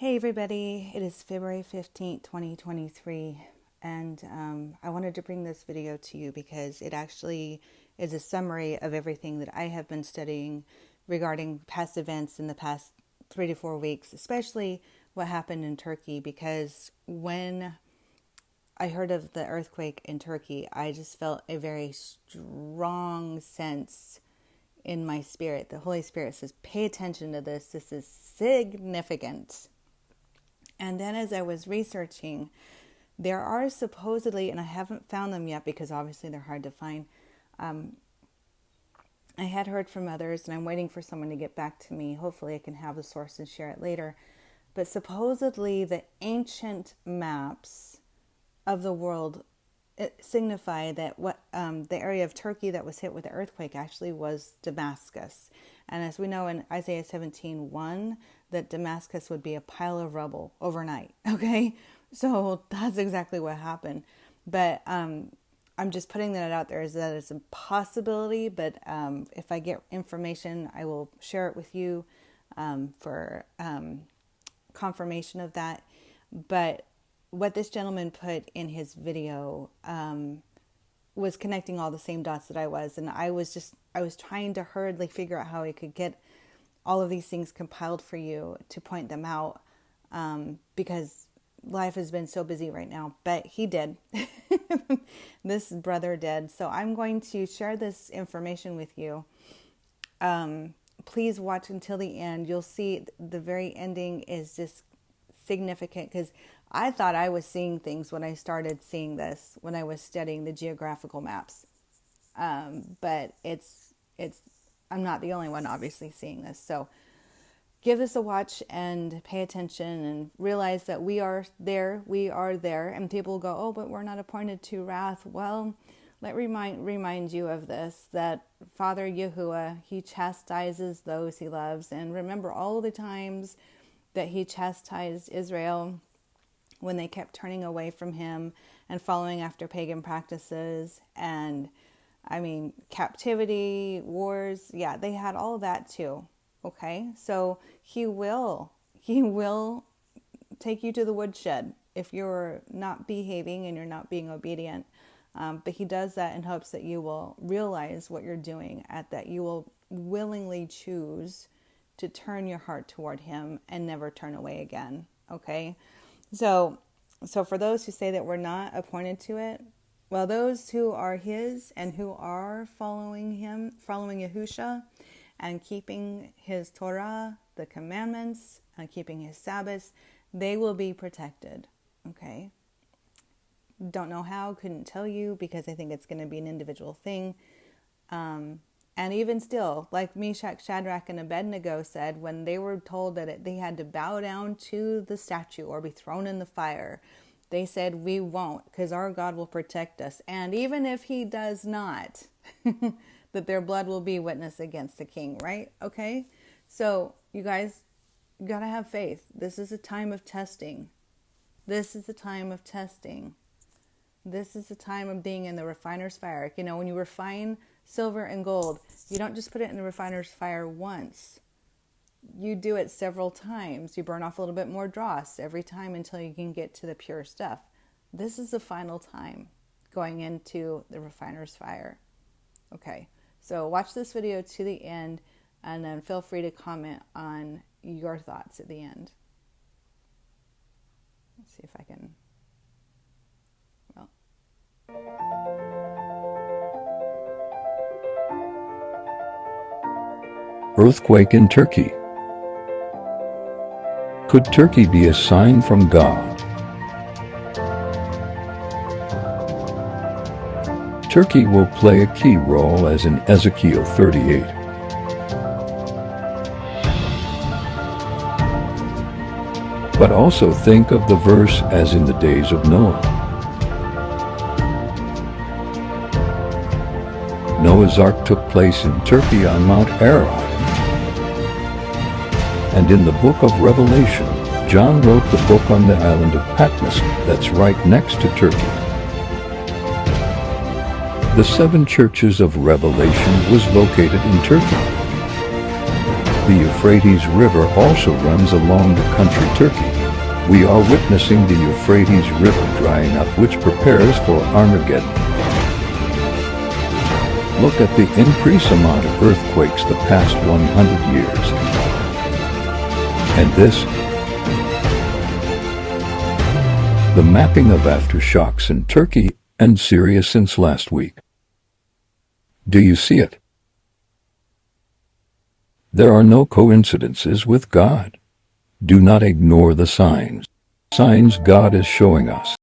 Hey everybody, it is February 15th, 2023, and I wanted to bring this video to you because it actually is a summary of everything that I have been studying regarding past events in the past 3 to 4 weeks, especially what happened in Turkey, because when I heard of the earthquake in Turkey, I just felt a very strong sense in my spirit. The Holy Spirit says, pay attention to this. This is significant. And then as I was researching, there are supposedly, and I haven't found them yet because obviously they're hard to find. I had heard from others, and I'm waiting for someone to get back to me. Hopefully I can have the source and share it later. But supposedly the ancient maps of the world signify that what the area of Turkey that was hit with the earthquake actually was Damascus. And as we know in Isaiah 17:1, that Damascus would be a pile of rubble overnight. Okay, so that's exactly what happened. But I'm just putting that out there as that it's a possibility. But if I get information, I will share it with you for confirmation of that. But what this gentleman put in his video was connecting all the same dots that I was. And I was trying to hurriedly figure out how I could get all of these things compiled for you to point them out because life has been so busy right now. But he did. This brother did. So I'm going to share this information with you. Please watch until the end. You'll see the very ending is just significant because I thought I was seeing things when I started seeing this, when I was studying the geographical maps. But I'm not the only one obviously seeing this. So give this a watch and pay attention and realize that we are there. And people go, oh, but we're not appointed to wrath. Well, let remind you of this, that Father Yahuwah, he chastises those he loves. And remember all the times that he chastised Israel when they kept turning away from him and following after pagan practices and, captivity, wars. Yeah, they had all of that too. Okay, so he will take you to the woodshed if you're not behaving and you're not being obedient. But he does that in hopes that you will realize what you're doing, that you will willingly choose to turn your heart toward him and never turn away again. Okay. So for those who say that we're not appointed to it, well, those who are his and who are following him, following Yahusha and keeping his Torah, the commandments, and keeping his Sabbaths, they will be protected. Okay. Don't know how, couldn't tell you because I think it's going to be an individual thing. And even still, like Meshach, Shadrach, and Abednego said, when they were told that they had to bow down to the statue or be thrown in the fire, they said, we won't, because our God will protect us. And even if he does not, that their blood will be witness against the king, right? Okay? So, you guys, you got to have faith. This is a time of testing. This is a time of testing. This is the time of being in the refiner's fire. You know, when you refine silver and gold, you don't just put it in the refiner's fire once. You do it several times. You burn off a little bit more dross every time until you can get to the pure stuff. This is the final time going into the refiner's fire. Okay, so watch this video to the end and then feel free to comment on your thoughts at the end. Let's see if I can... Earthquake in Turkey. Could Turkey be a sign from God? Turkey will play a key role as in Ezekiel 38. But also think of the verse as in the days of Noah. Noah's Ark took place in Turkey on Mount Ararat. And in the book of Revelation, John wrote the book on the island of Patmos that's right next to Turkey. The 7 churches of Revelation was located in Turkey. The Euphrates River also runs along the country Turkey. We are witnessing the Euphrates River drying up, which prepares for Armageddon. Look at the increased amount of earthquakes the past 100 years. And this, the mapping of aftershocks in Turkey and Syria since last week. Do you see it? There are no coincidences with God. Do not ignore the signs. Signs God is showing us.